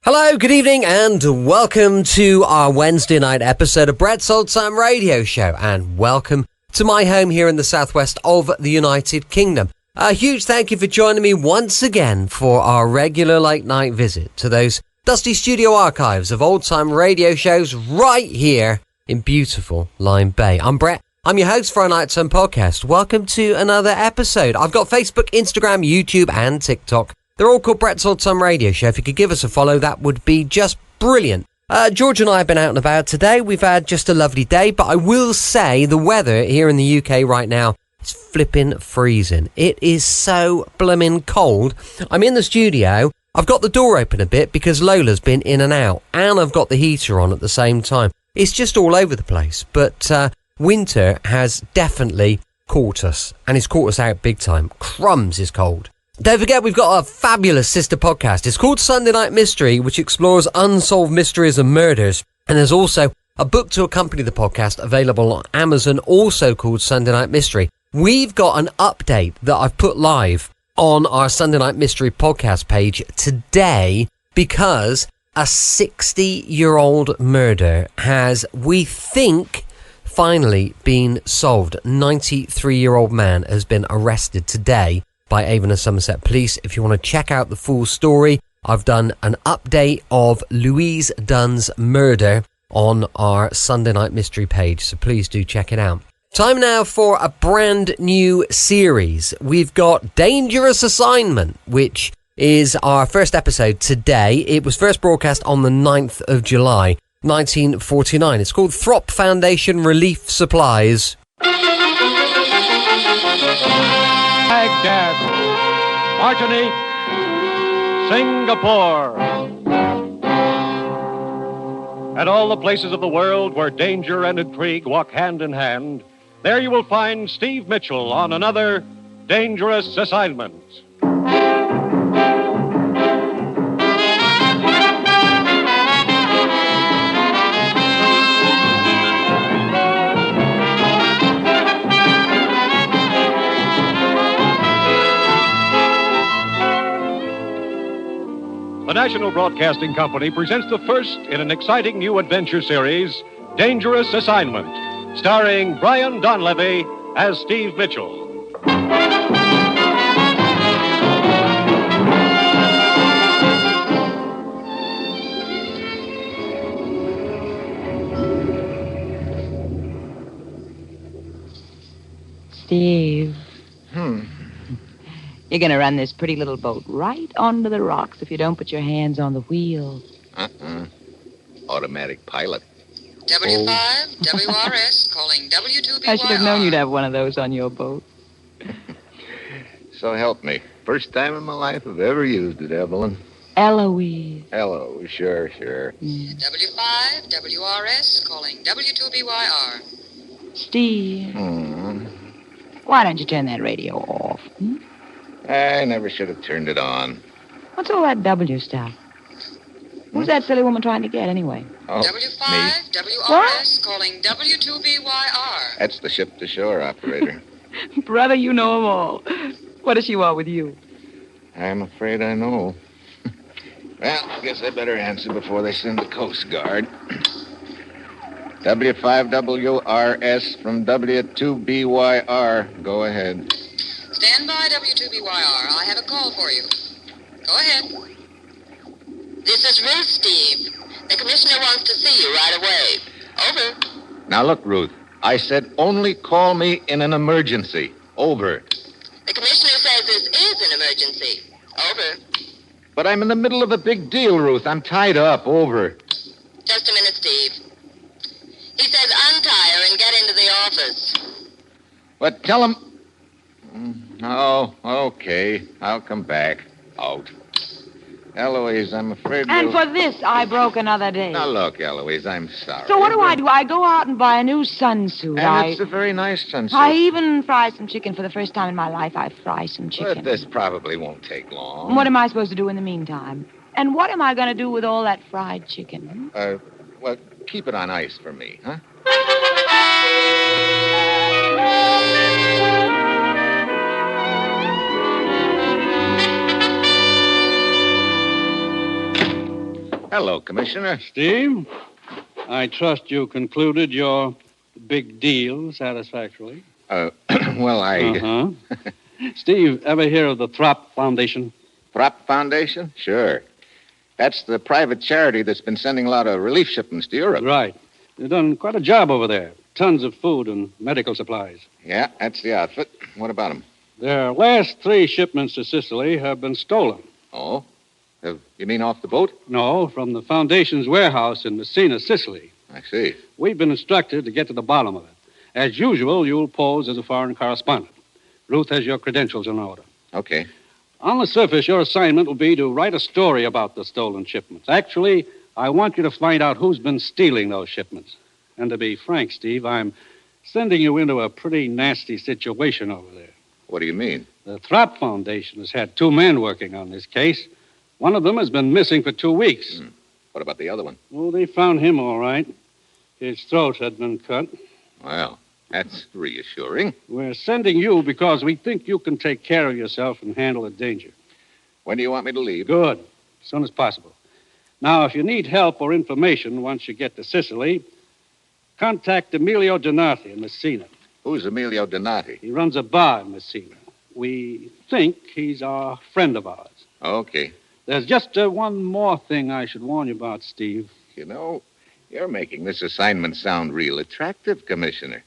Hello, good evening, and welcome to our Wednesday night episode of Brett's Old Time Radio Show, and welcome to my home here in the southwest of the United Kingdom. A huge thank you for joining me once again for our regular late night visit to those dusty studio archives of old time radio shows right here in beautiful Lyme Bay. I'm Brett. I'm your host for our Nighttime podcast. Welcome to another episode. I've got Facebook, Instagram, YouTube, and TikTok. They're all called Brett's Old Time Radio Show. If you could give us a follow, that would be just brilliant. George and I have been out and about today. We've had just a lovely day, but I will say the weather here in the UK right now is flipping freezing. It is so blimmin' cold. I'm in the studio. I've got the door open a bit because Lola's been in and out, and I've got the heater on at the same time. It's just all over the place, but winter has definitely caught us, and it's caught us out big time. Crumbs is cold. Don't forget, we've got a fabulous sister podcast. It's called Sunday Night Mystery, which explores unsolved mysteries and murders. And there's also a book to accompany the podcast available on Amazon, also called Sunday Night Mystery. We've got an update that I've put live on our Sunday Night Mystery podcast page today because a 60-year-old murder has, we think, finally been solved. 93-year-old man has been arrested today by Avon and Somerset Police. If you want to check out the full story, I've done an update of Louise Dunn's murder on our Sunday Night Mystery page, so please do check it out. Time now for a brand new series. We've got Dangerous Assignment, which is our first episode today. It was first broadcast on the 9th of July, 1949. It's called Thropp Foundation Relief Supplies. Baghdad, Martinique, Singapore, and all the places of the world where danger and intrigue walk hand in hand, there you will find Steve Mitchell on another Dangerous Assignment. The National Broadcasting Company presents the first in an exciting new adventure series, Dangerous Assignment, starring Brian Donlevy as Steve Mitchell. Steve. You're going to run this pretty little boat right onto the rocks if you don't put your hands on the wheel. Automatic pilot. W5, WRS, calling W2BYR. I should have known you'd have one of those on your boat. So help me. First time in my life I've ever used it, Evelyn. Eloise. Hello, sure. W5, WRS, calling W2BYR. Steve. Why don't you turn that radio off? I never should have turned it on. What's all that W stuff? Who's that silly woman trying to get, anyway? Oh, W5, me. WRS, What? calling W2BYR. That's the ship-to-shore operator. Brother, you know them all. What does she want with you? I'm afraid I know. Well, I guess I better answer before they send the Coast Guard. W5WRS from W2BYR. Go ahead. Stand by, W2BYR. I have a call for you. Go ahead. This is Ruth, Steve. The commissioner wants to see you right away. Over. Now look, Ruth. I said only call me in an emergency. Over. The commissioner says this is an emergency. Over. But I'm in the middle of a big deal, Ruth. I'm tied up. Over. Just a minute, Steve. He says untie her and get into the office. But tell him... Oh, okay. I'll come back. Out. Eloise, I'm afraid And for this, I broke another day. Now, look, Eloise, I'm sorry. So what do? I go out and buy a new sunsuit. And it's a very nice sunsuit. I even fry some chicken for the first time in my life. I fry some chicken. But this probably won't take long. What am I supposed to do in the meantime? And what am I going to do with all that fried chicken? Well, keep it on ice for me, huh? Hello, Commissioner. Steve, I trust you concluded your big deal satisfactorily. Well, Uh-huh. Steve, ever hear of the Thropp Foundation? Thropp Foundation? Sure. That's the private charity that's been sending a lot of relief shipments to Europe. Right. They've done quite a job over there. Tons of food and medical supplies. Yeah, that's the outfit. What about them? Their last 3 shipments to Sicily have been stolen. Oh? You mean off the boat? No, from the Foundation's warehouse in Messina, Sicily. I see. We've been instructed to get to the bottom of it. As usual, you'll pose as a foreign correspondent. Ruth has your credentials in order. Okay. On the surface, your assignment will be to write a story about the stolen shipments. Actually, I want you to find out who's been stealing those shipments. And to be frank, Steve, I'm sending you into a pretty nasty situation over there. What do you mean? The Thropp Foundation has had 2 men working on this case. One of them has been missing for 2 weeks. What about the other one? Well, they found him all right. His throat had been cut. Well, that's reassuring. We're sending you because we think you can take care of yourself and handle the danger. When do you want me to leave? Good. As soon as possible. Now, if you need help or information once you get to Sicily, contact Emilio Donati in Messina. Who's Emilio Donati? He runs a bar in Messina. We think he's a friend of ours. Okay. There's just one more thing I should warn you about, Steve. You know, you're making this assignment sound real attractive, Commissioner.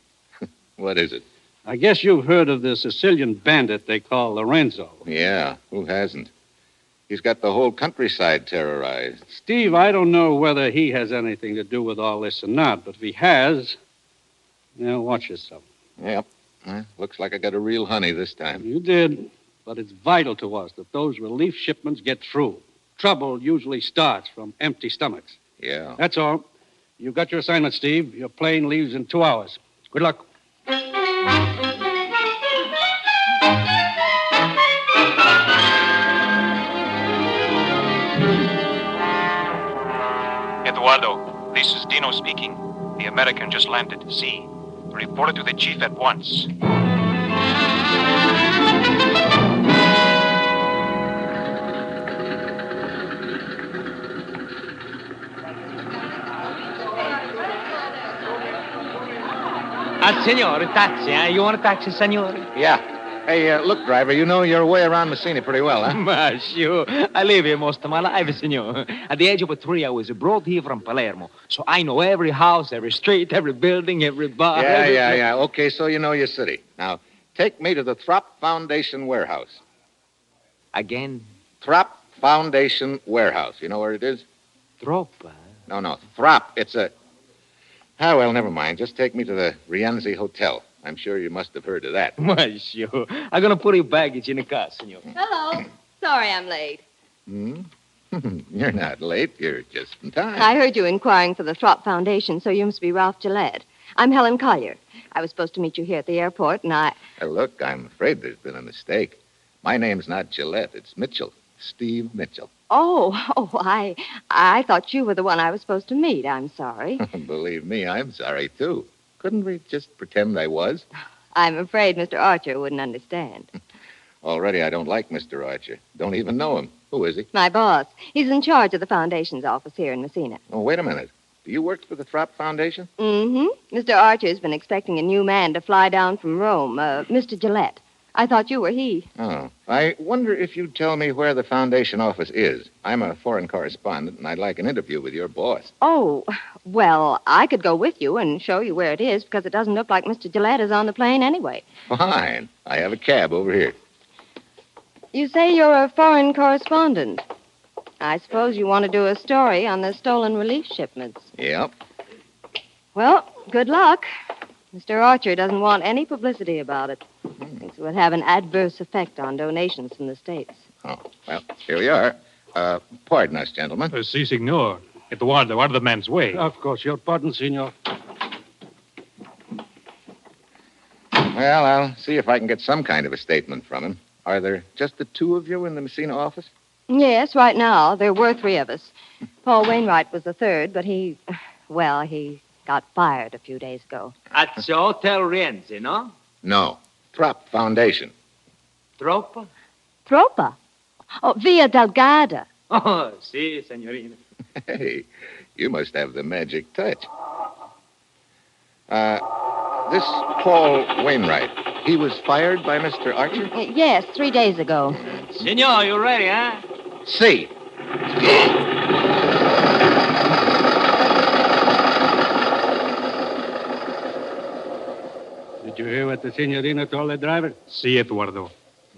What is it? I guess you've heard of the Sicilian bandit they call Lorenzo. Yeah, who hasn't? He's got the whole countryside terrorized. Steve, I don't know whether he has anything to do with all this or not, but if he has, watch yourself. Yep. Looks like I got a real honey this time. You did, but it's vital to us that those relief shipments get through. Trouble usually starts from empty stomachs. Yeah. That's all. You've got your assignment, Steve. Your plane leaves in 2 hours. Good luck. Eduardo, this is Dino speaking. The American just landed. See. Report it to the chief at once. Signore, taxi, eh? You want a taxi, signore? Yeah. Hey, look, driver, you know your way around Messina pretty well, huh? Ma, sure. I live here most of my life, signore. At the age of 3, I was brought here from Palermo. So I know every house, every street, every building, every bar. Yeah. Okay, so you know your city. Now, take me to the Thropp Foundation warehouse. Again? Thropp Foundation warehouse. You know where it is? Thropp, No. Thropp. It's a... Ah, well, never mind. Just take me to the Rienzi Hotel. I'm sure you must have heard of that. Ma, sure. I'm going to put your baggage in the car, signore. Hello. Sorry I'm late. You're not late. You're just in time. I heard you inquiring for the Thropp Foundation, so you must be Ralph Gillette. I'm Helen Collier. I was supposed to meet you here at the airport, and Look, I'm afraid there's been a mistake. My name's not Gillette. It's Mitchell. Steve Mitchell. I thought you were the one I was supposed to meet. I'm sorry. Believe me, I'm sorry, too. Couldn't we just pretend I was? I'm afraid Mr. Archer wouldn't understand. Already I don't like Mr. Archer. Don't even know him. Who is he? My boss. He's in charge of the Foundation's office here in Messina. Oh, wait a minute. Do you work for the Thropp Foundation? Mm-hmm. Mr. Archer's been expecting a new man to fly down from Rome, Mr. Gillette. I thought you were he. Oh. I wonder if you'd tell me where the Foundation office is. I'm a foreign correspondent, and I'd like an interview with your boss. Oh, well, I could go with you and show you where it is, because it doesn't look like Mr. Gillette is on the plane anyway. Fine. I have a cab over here. You say you're a foreign correspondent. I suppose you want to do a story on the stolen relief shipments. Yep. Well, good luck. Mr. Archer doesn't want any publicity about it. Thinks it would have an adverse effect on donations from the States. Oh, well, here we are. Pardon us, gentlemen. Si, signor. Eduardo, out of the man's way. Of course, your pardon, senor. Well, I'll see if I can get some kind of a statement from him. Are there just the 2 of you in the Messina office? Yes, right now. There were 3 of us. Paul Wainwright was the 3rd, but he got fired a few days ago. At the Hotel Rienzi, no? No. Thropp Foundation. Thropp? Troppa? Oh, Via Delgada. Oh, si, signorina. Hey, you must have the magic touch. This Paul Wainwright, he was fired by Mr. Archer? Yes, 3 days ago. Senor, you ready, huh? See. Did you hear what the Signorina told the driver? Si, Eduardo.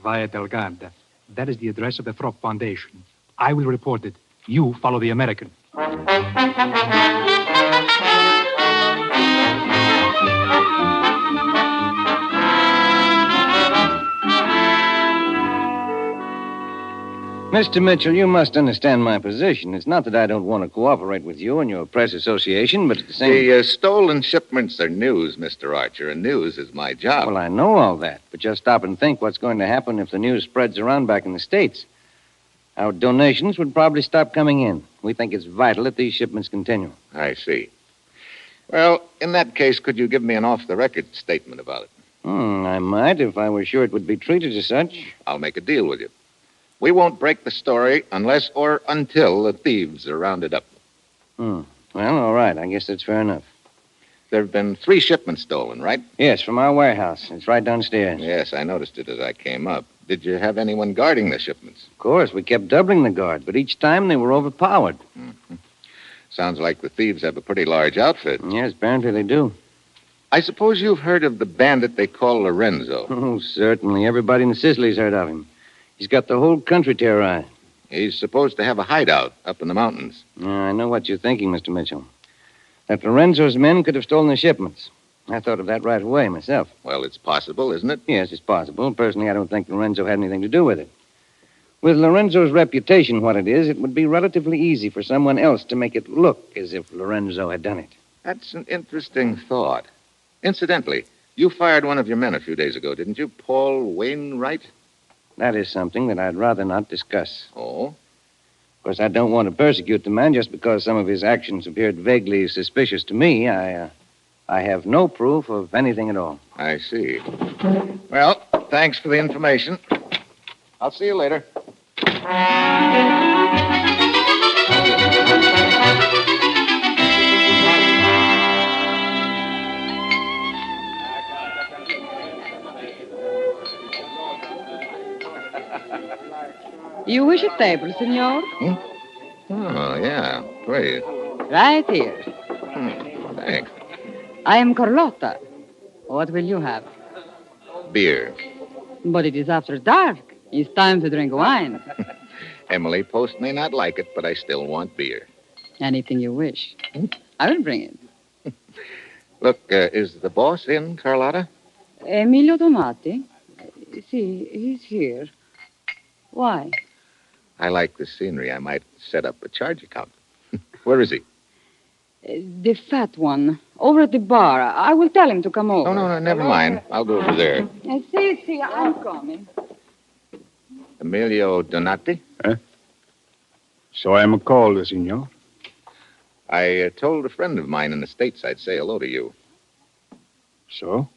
Via Delgado. That is the address of the Thropp Foundation. I will report it. You follow the American. Mr. Mitchell, you must understand my position. It's not that I don't want to cooperate with you and your press association, but at the same... The stolen shipments are news, Mr. Archer, and news is my job. Well, I know all that, but just stop and think what's going to happen if the news spreads around back in the States. Our donations would probably stop coming in. We think it's vital that these shipments continue. I see. Well, in that case, could you give me an off-the-record statement about it? I might, if I were sure it would be treated as such. I'll make a deal with you. We won't break the story unless or until the thieves are rounded up. Well, all right. I guess that's fair enough. There have been 3 shipments stolen, right? Yes, from our warehouse. It's right downstairs. Yes, I noticed it as I came up. Did you have anyone guarding the shipments? Of course, we kept doubling the guard, but each time they were overpowered. Mm-hmm. Sounds like the thieves have a pretty large outfit. Yes, apparently they do. I suppose you've heard of the bandit they call Lorenzo. Oh, certainly. Everybody in Sicily's heard of him. He's got the whole country terrorized. He's supposed to have a hideout up in the mountains. I know what you're thinking, Mr. Mitchell. That Lorenzo's men could have stolen the shipments. I thought of that right away myself. Well, it's possible, isn't it? Yes, it's possible. Personally, I don't think Lorenzo had anything to do with it. With Lorenzo's reputation what it is, it would be relatively easy for someone else to make it look as if Lorenzo had done it. That's an interesting thought. Incidentally, you fired one of your men a few days ago, didn't you? Paul Wainwright? That is something that I'd rather not discuss. Oh? Of course, I don't want to persecute the man just because some of his actions appeared vaguely suspicious to me. I have no proof of anything at all. I see. Well, thanks for the information. I'll see you later. You wish a table, senor? Oh, yeah. Please. Right here. Thanks. I am Carlotta. What will you have? Beer. But it is after dark. It's time to drink wine. Emily Post may not like it, but I still want beer. Anything you wish. I will bring it. Look, is the boss in, Carlotta? Emilio Donati? See, he's here. Why? I like the scenery. I might set up a charge account. Where is he? The fat one. Over at the bar. I will tell him to come over. No, never mind. I'll go over there. See, I'm coming. Emilio Donati? So I am called, senor. I told a friend of mine in the States I'd say hello to you. So?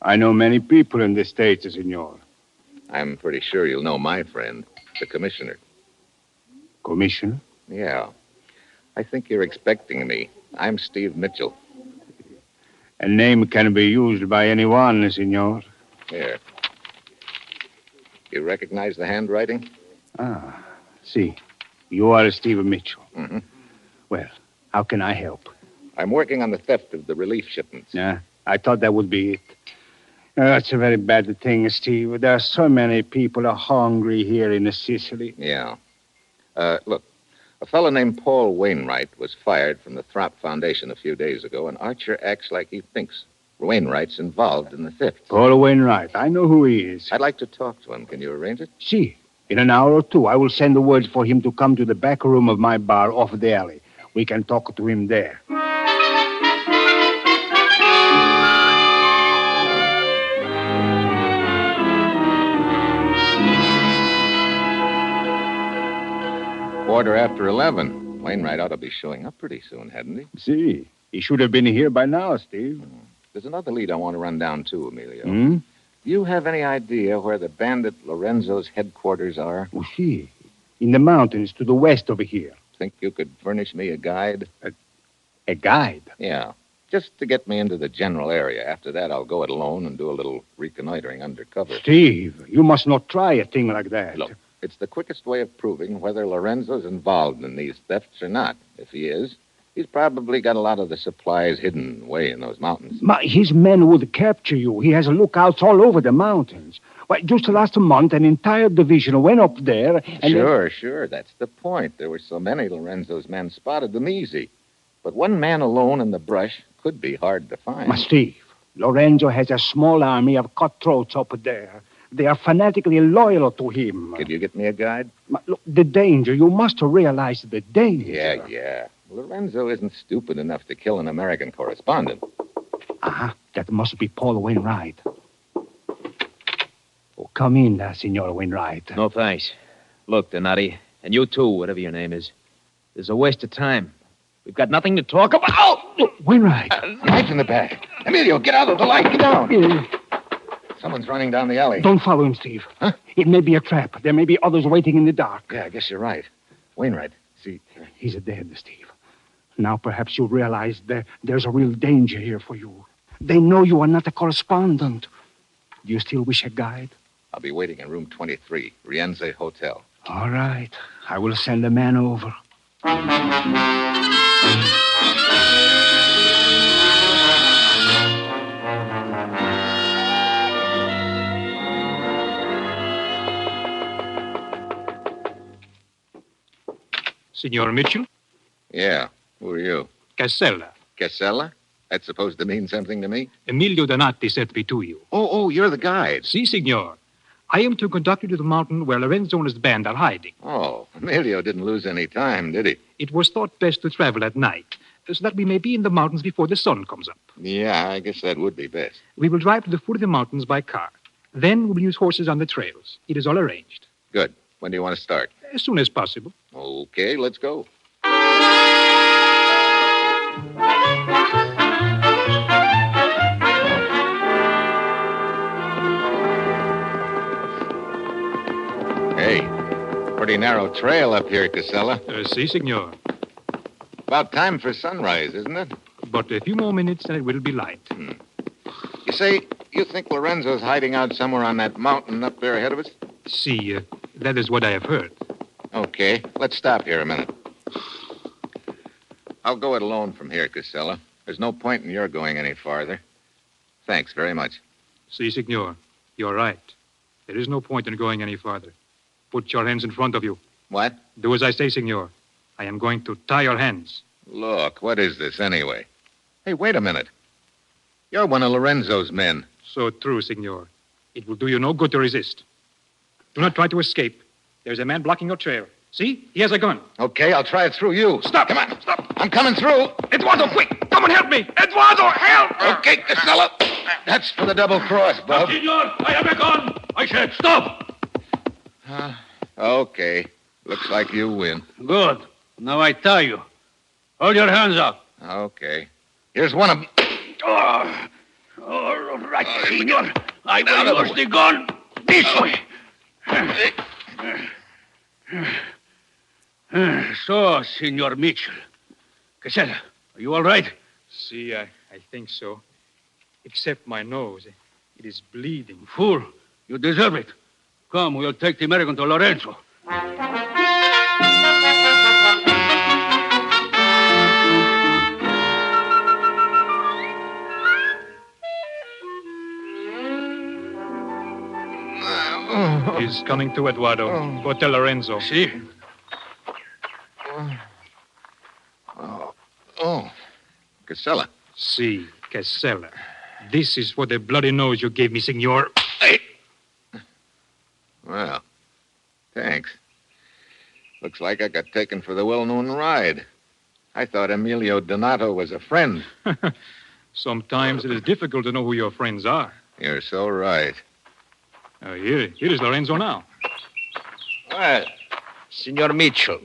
I know many people in the States, senor. I'm pretty sure you'll know my friend, the commissioner. Commissioner? Yeah. I think you're expecting me. I'm Steve Mitchell. A name can be used by anyone, senor. Here. You recognize the handwriting? See. You are Steve Mitchell. Mm-hmm. Well, how can I help? I'm working on the theft of the relief shipments. Yeah, I thought that would be it. That's a very bad thing, Steve. There are so many people are hungry here in Sicily. Yeah. Look, a fellow named Paul Wainwright was fired from the Thropp Foundation a few days ago, and Archer acts like he thinks Wainwright's involved in the theft. Paul Wainwright. I know who he is. I'd like to talk to him. Can you arrange it? See, in an hour or two, I will send the word for him to come to the back room of my bar off the alley. We can talk to him there. Quarter after 11. Wainwright ought to be showing up pretty soon, hadn't he? See, he should have been here by now, Steve. There's another lead I want to run down, too, Emilio. Do you have any idea where the bandit Lorenzo's headquarters are? Oh, see, in the mountains to the west over here. think you could furnish me a guide? A guide? Yeah, just to get me into the general area. After that, I'll go it alone and do a little reconnoitering undercover. Steve, you must not try a thing like that. Look, it's the quickest way of proving whether Lorenzo's involved in these thefts or not. If he is, he's probably got a lot of the supplies hidden away in those mountains. His men would capture you. He has lookouts all over the mountains. Why, just last month, an entire division went up there and... Sure. That's the point. There were so many, Lorenzo's men spotted them easy. But one man alone in the brush could be hard to find. Steve, Lorenzo has a small army of cutthroats up there. They are fanatically loyal to him. Could you get me a guide? Look, the danger. You must realize the danger. Yeah. Lorenzo isn't stupid enough to kill an American correspondent. That must be Paul Wainwright. Oh, come in, Senor Wainwright. No, thanks. Look, Donati, and you too, whatever your name is. There's a waste of time. We've got nothing to talk about. Oh! Wainwright. Knife in the back. Emilio, get out of the light. Get down. Someone's running down the alley. Don't follow him, Steve. Huh? It may be a trap. There may be others waiting in the dark. Yeah, I guess you're right. Wainwright, see... He's dead, Steve. Now perhaps you realize that there's a real danger here for you. They know you are not a correspondent. Do you still wish a guide? I'll be waiting in room 23, Rienzi Hotel. All right. I will send a man over. Signor Mitchell? Yeah. Who are you? Casella. Casella? That's supposed to mean something to me? Emilio Donati sent me to you. Oh, you're the guide. Si, signor. I am to conduct you to the mountain where Lorenzo and his band are hiding. Oh, Emilio didn't lose any time, did he? It was thought best to travel at night, so that we may be in the mountains before the sun comes up. Yeah, I guess that would be best. We will drive to the foot of the mountains by car. Then we will use horses on the trails. It is all arranged. Good. When do you want to start? As soon as possible. Okay, let's go. Hey, pretty narrow trail up here, Casella. Si, signor. About time for sunrise, isn't it? But a few more minutes and it will be light. You say, you think Lorenzo's hiding out somewhere on that mountain up there ahead of us? Si, that is what I have heard. Okay, let's stop here a minute. I'll go it alone from here, Casella. There's no point in your going any farther. Thanks very much. Si, signor. You're right. There is no point in going any farther. Put your hands in front of you. What? Do as I say, signor. I am going to tie your hands. Look, what is this anyway? Hey, wait a minute. You're one of Lorenzo's men. So true, signor. It will do you no good to resist. Do not try to escape. There's a man blocking your trail. See? He has a gun. Okay, I'll try it through you. Stop! Come on. Stop! I'm coming through. Eduardo, quick! Come and help me! Eduardo, help! Okay, Casella. That's for the double cross, Bub. Senor, I have a gun! I said stop! Okay. Looks like you win. Good. Now I tie you. Hold your hands up. Okay. Here's one of them. All right, senor. I will use the gun this way. So, Senor Mitchell. Casella, are you all right? See, I think so. Except my nose. It is bleeding. Fool, you deserve it. Come, we'll take the American to Lorenzo. He's coming to Eduardo. Hotel Lorenzo. See? Oh. Casella. See, Casella. This is for the bloody nose you gave me, senor. Hey. Well, thanks. Looks like I got taken for the well-known ride. I thought Emilio Donato was a friend. Sometimes it is difficult to know who your friends are. You're so right. Here is Lorenzo now. Well, Senor Mitchell,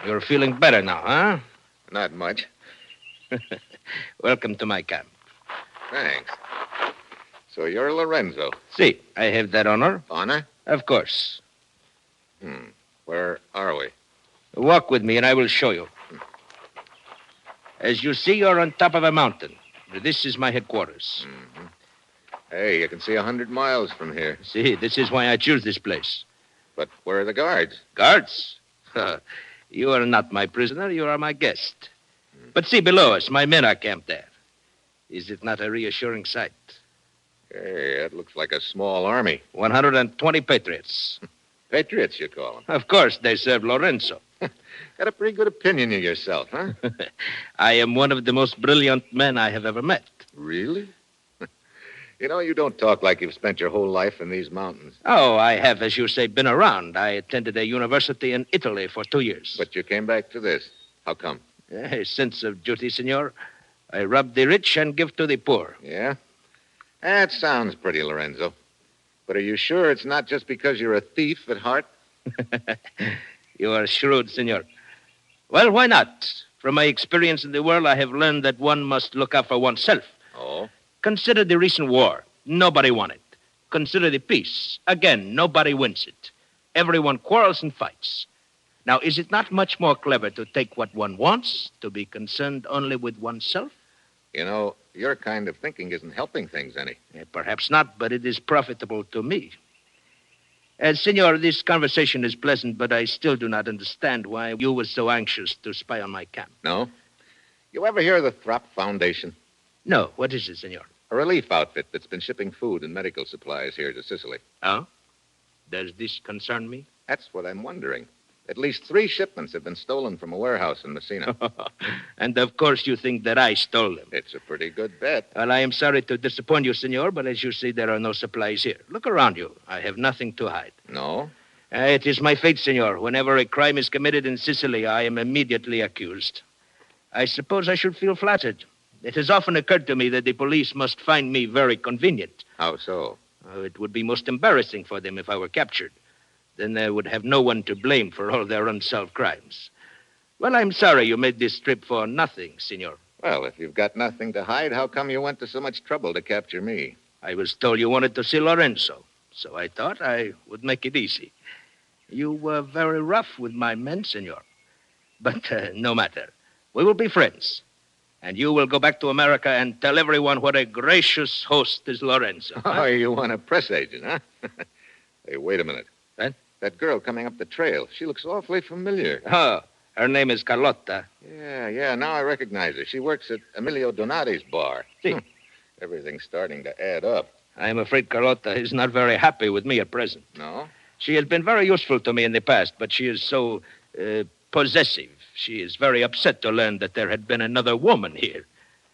you're feeling better now, huh? Not much. Welcome to my camp. Thanks. So you're Lorenzo? See, I have that honor. Honor? Of course. Where are we? Walk with me, and I will show you. As you see, you're on top of a mountain. This is my headquarters. Mm-hmm. Hey, you can see 100 miles from here. See, this is why I choose this place. But where are the guards? Guards? You are not my prisoner. You are my guest. But see below us, my men are camped there. Is it not a reassuring sight? Hey, that looks like a small army. 120 patriots. Patriots, you call them? Of course, they serve Lorenzo. Got a pretty good opinion of yourself, huh? I am one of the most brilliant men I have ever met. Really? You know, you don't talk like you've spent your whole life in these mountains. Oh, I have, as you say, been around. I attended a university in Italy for 2 years. But you came back to this. How come? A sense of duty, senor. I rob the rich and give to the poor. Yeah? That sounds pretty, Lorenzo. But are you sure it's not just because you're a thief at heart? You are shrewd, senor. Well, why not? From my experience in the world, I have learned that one must look out for oneself. Oh? Consider the recent war. Nobody won it. Consider the peace. Again, nobody wins it. Everyone quarrels and fights. Now, is it not much more clever to take what one wants, to be concerned only with oneself? You know, your kind of thinking isn't helping things any. Perhaps not, but it is profitable to me. Senor, this conversation is pleasant, but I still do not understand why you were so anxious to spy on my camp. No? You ever hear of the Thropp Foundation? No. What is it, senor? A relief outfit that's been shipping food and medical supplies here to Sicily. Oh? Does this concern me? That's what I'm wondering. At least 3 shipments have been stolen from a warehouse in Messina. And of course you think that I stole them. It's a pretty good bet. Well, I am sorry to disappoint you, senor, but as you see, there are no supplies here. Look around you. I have nothing to hide. No? It is my fate, senor. Whenever a crime is committed in Sicily, I am immediately accused. I suppose I should feel flattered. It has often occurred to me that the police must find me very convenient. How so? It would be most embarrassing for them if I were captured. Then they would have no one to blame for all their unsolved crimes. Well, I'm sorry you made this trip for nothing, senor. Well, if you've got nothing to hide, how come you went to so much trouble to capture me? I was told you wanted to see Lorenzo, so I thought I would make it easy. You were very rough with my men, senor. But no matter. We will be friends. And you will go back to America and tell everyone what a gracious host is Lorenzo. Oh, you want a press agent, huh? Hey, wait a minute. What? That girl coming up the trail. She looks awfully familiar. Oh, her name is Carlotta. Yeah, now I recognize her. She works at Emilio Donati's bar. See? Everything's starting to add up. I am afraid Carlotta is not very happy with me at present. No? She has been very useful to me in the past, but she is so possessive. She is very upset to learn that there had been another woman here.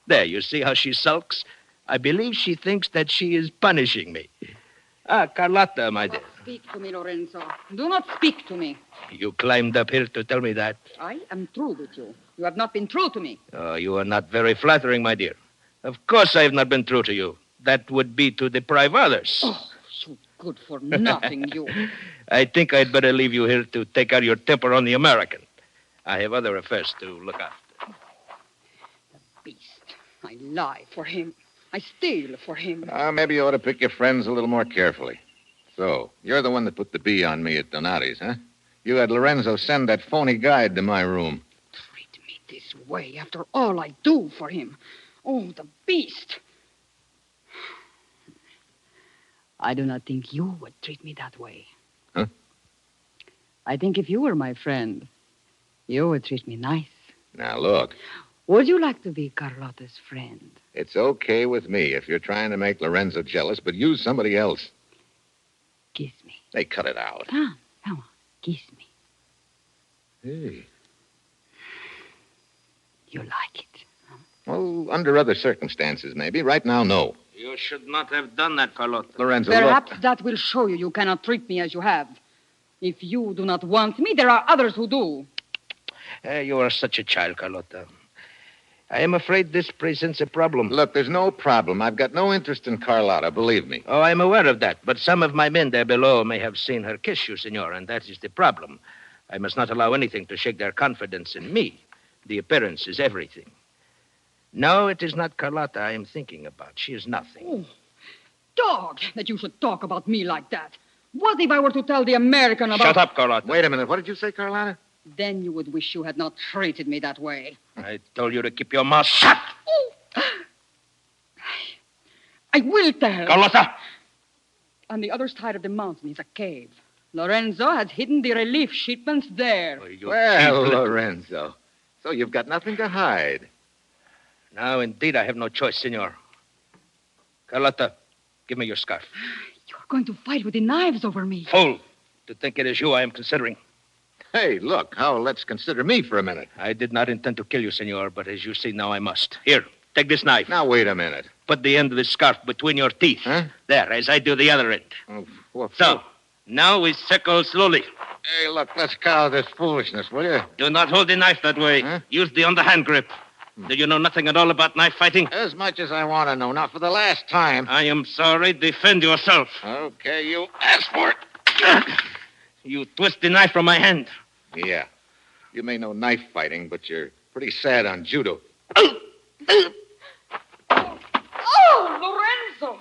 There, you see how she sulks? I believe she thinks that she is punishing me. Carlotta, my dear. Speak to me, Lorenzo. Do not speak to me. You climbed up here to tell me that? I am true with you. You have not been true to me. Oh, you are not very flattering, my dear. Of course I have not been true to you. That would be to deprive others. Oh, so good for nothing, you. I think I'd better leave you here to take out your temper on the American. I have other affairs to look after. The beast. I lie for him. I steal for him. Maybe you ought to pick your friends a little more carefully. So, you're the one that put the bee on me at Donati's, huh? You had Lorenzo send that phony guide to my room. Treat me this way after all I do for him. Oh, the beast. I do not think you would treat me that way. Huh? I think if you were my friend, you would treat me nice. Now, look. Would you like to be Carlotta's friend? It's okay with me if you're trying to make Lorenzo jealous, but use somebody else. Kiss me. Hey, cut it out. Come on. Kiss me. Hey. You like it? Huh? Well, under other circumstances, maybe. Right now, no. You should not have done that, Carlotta. Lorenzo, Perhaps look. that will show you cannot treat me as you have. If you do not want me, there are others who do. You are such a child, Carlotta. I am afraid this presents a problem. Look, there's no problem. I've got no interest in Carlotta, believe me. Oh, I'm aware of that. But some of my men there below may have seen her kiss you, senor, and that is the problem. I must not allow anything to shake their confidence in me. The appearance is everything. No, it is not Carlotta I am thinking about. She is nothing. Oh, dog, that you should talk about me like that. What if I were to tell the American about... Shut up, Carlotta. Wait a minute. What did you say, Carlotta? Then you would wish you had not treated me that way. I told you to keep your mouth shut. I will tell. Carlotta! On the other side of the mountain is a cave. Lorenzo has hidden the relief shipments there. Well, Lorenzo, so you've got nothing to hide. Now, indeed, I have no choice, senor. Carlotta, give me your scarf. You're going to fight with the knives over me. Fool! To think it is you I am considering. Hey, look, let's consider me for a minute. I did not intend to kill you, senor, but as you see now, I must. Here, take this knife. Now, wait a minute. Put the end of the scarf between your teeth. Huh? There, as I do the other end. So, now we circle slowly. Hey, look, let's cow this foolishness, will you? Do not hold the knife that way. Huh? Use the underhand grip. Do you know nothing at all about knife fighting? As much as I want to know. Not for the last time. I am sorry. Defend yourself. Okay, you asked for it. You twist the knife from my hand. Yeah. You may know knife fighting, but you're pretty sad on judo. Oh, Lorenzo!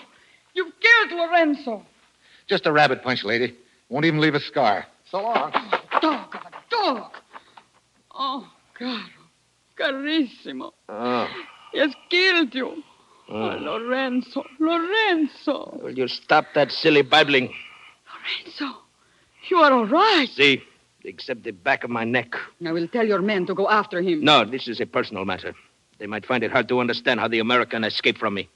You've killed Lorenzo. Just a rabbit punch, lady. Won't even leave a scar. So long. Dog of a dog. Oh, caro. Carissimo. Oh. He has killed you. Oh, Lorenzo. Lorenzo. Will you stop that silly babbling? Lorenzo. You are all right. See, except the back of my neck. I will tell your men to go after him. No, this is a personal matter. They might find it hard to understand how the American escaped from me.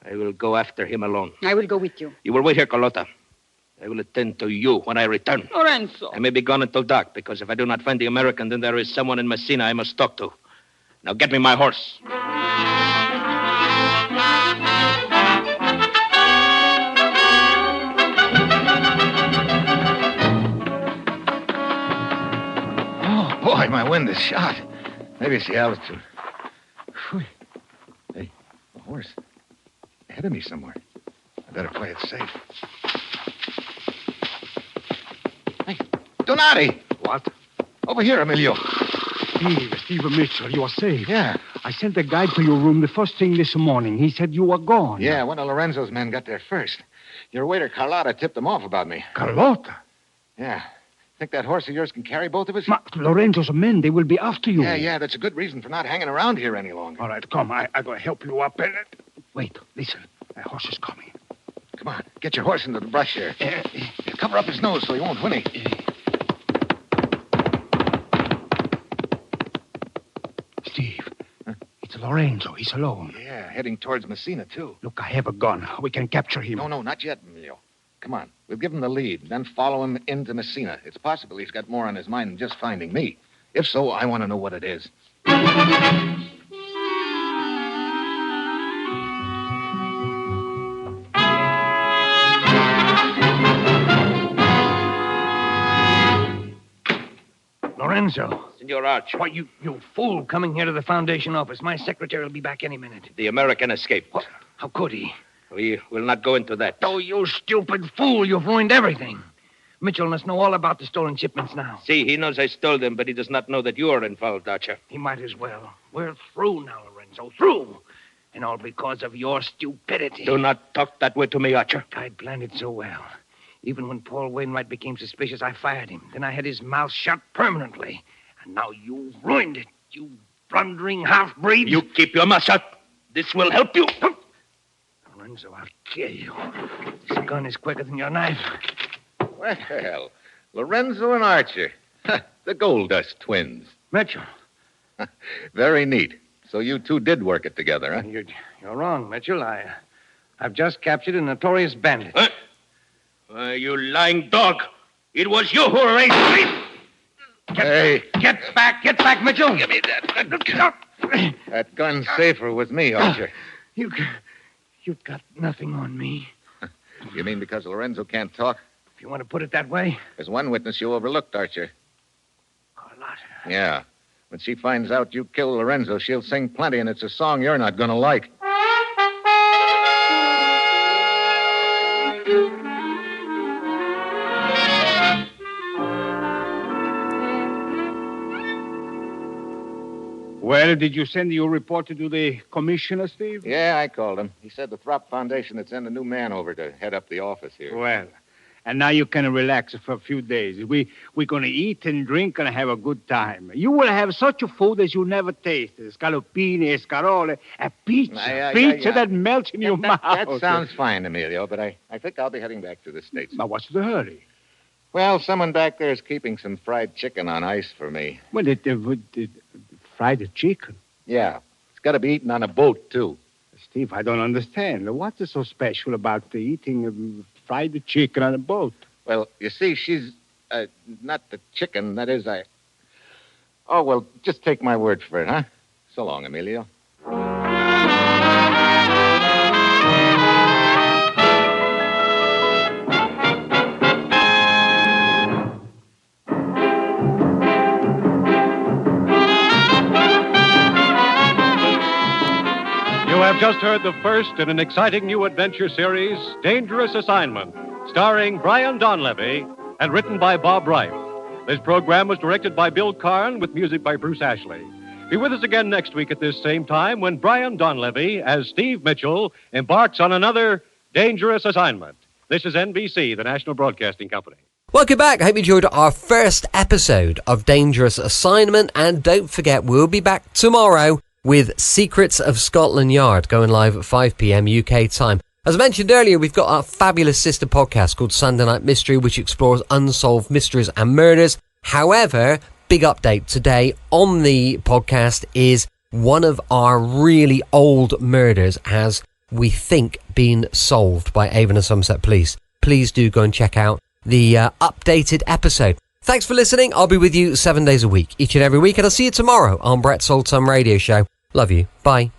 I will go after him alone. I will go with you. You will wait here, Carlotta. I will attend to you when I return. Lorenzo. I may be gone until dark, because if I do not find the American, then there is someone in Messina I must talk to. Now get me my horse. Oh, boy, my wind is shot. Maybe it's the altitude. Whew. Hey, a horse. Ahead of me somewhere. I better play it safe. Hey, Donati! What? Over here, Emilio. Steve Mitchell, you are safe. Yeah. I sent a guide to your room the first thing this morning. He said you were gone. Yeah, one of Lorenzo's men got there first. Your waiter, Carlotta, tipped them off about me. Carlotta? Yeah. Think that horse of yours can carry both of us? Lorenzo's men, they will be after you. Yeah, that's a good reason for not hanging around here any longer. All right, come. I'm going to help you up. Wait, listen. My horse is coming. Come on, get your horse into the brush here. Cover up his nose so he won't whinny. Steve, it's Lorenzo. He's alone. Yeah, heading towards Messina, too. Look, I have a gun. We can capture him. No, not yet, Emilio. Come on, we'll give him the lead, then follow him into Messina. It's possible he's got more on his mind than just finding me. If so, I want to know what it is. Lorenzo. Senor Arch. Why, you fool coming here to the Foundation office. My secretary will be back any minute. The American escaped. What? How could he? We will not go into that. Oh, you stupid fool. You've ruined everything. Mitchell must know all about the stolen shipments now. See, he knows I stole them, but he does not know that you are involved, Archer. He might as well. We're through now, Lorenzo. Through. And all because of your stupidity. Do not talk that way to me, Archer. I'd planned it so well. Even when Paul Wainwright became suspicious, I fired him. Then I had his mouth shut permanently. And now you've ruined it, you blundering half-breed. You keep your mouth shut. This will help you. Lorenzo, I'll kill you. This gun is quicker than your knife. Well, Lorenzo and Archer. The Gold Dust twins. Mitchell. Very neat. So you two did work it together, huh? You're wrong, Mitchell. I've just captured a notorious bandit. You lying dog. It was you who raised me. Get back, Mitchell. Give me that. That gun's safer with me, Archer. You've got nothing on me. You mean because Lorenzo can't talk? If you want to put it that way. There's one witness you overlooked, Archer. Carlotta. Yeah. When she finds out you killed Lorenzo, she'll sing plenty, and it's a song you're not going to like. Well, did you send your report to the commissioner, Steve? Yeah, I called him. He said the Thropp Foundation had sent a new man over to head up the office here. Well, And now you can relax for a few days. We're going to eat and drink and have a good time. You will have such a food as you never tasted. Scaloppini, escarole, a pizza that melts in your mouth. That sounds fine, Emilio, but I think I'll be heading back to the States. Now, what's the hurry? Well, someone back there is keeping some fried chicken on ice for me. Well, fried chicken? Yeah. It's got to be eaten on a boat, too. Steve, I don't understand. What is so special about eating fried chicken on a boat? Well, you see, she's not the chicken. That is, Oh, well, just take my word for it, huh? So long, Emilio. You have just heard the first in an exciting new adventure series, Dangerous Assignment, starring Brian Donlevy and written by Bob Reif. This program was directed by Bill Karn with music by Bruce Ashley. Be with us again next week at this same time when Brian Donlevy, as Steve Mitchell, embarks on another Dangerous Assignment. This is NBC, the National Broadcasting Company. Welcome back. I hope you enjoyed our first episode of Dangerous Assignment. And don't forget, we'll be back tomorrow with Secrets of Scotland Yard, going live at 5 p.m. UK time. As I mentioned earlier, we've got our fabulous sister podcast called Sunday Night Mystery, which explores unsolved mysteries and murders. However, big update today on the podcast is one of our really old murders has, we think, been solved by Avon and Somerset Police. Please do go and check out the updated episode. Thanks for listening. I'll be with you 7 days a week, each and every week, and I'll see you tomorrow on Brett's Old Time Radio Show. Love you. Bye.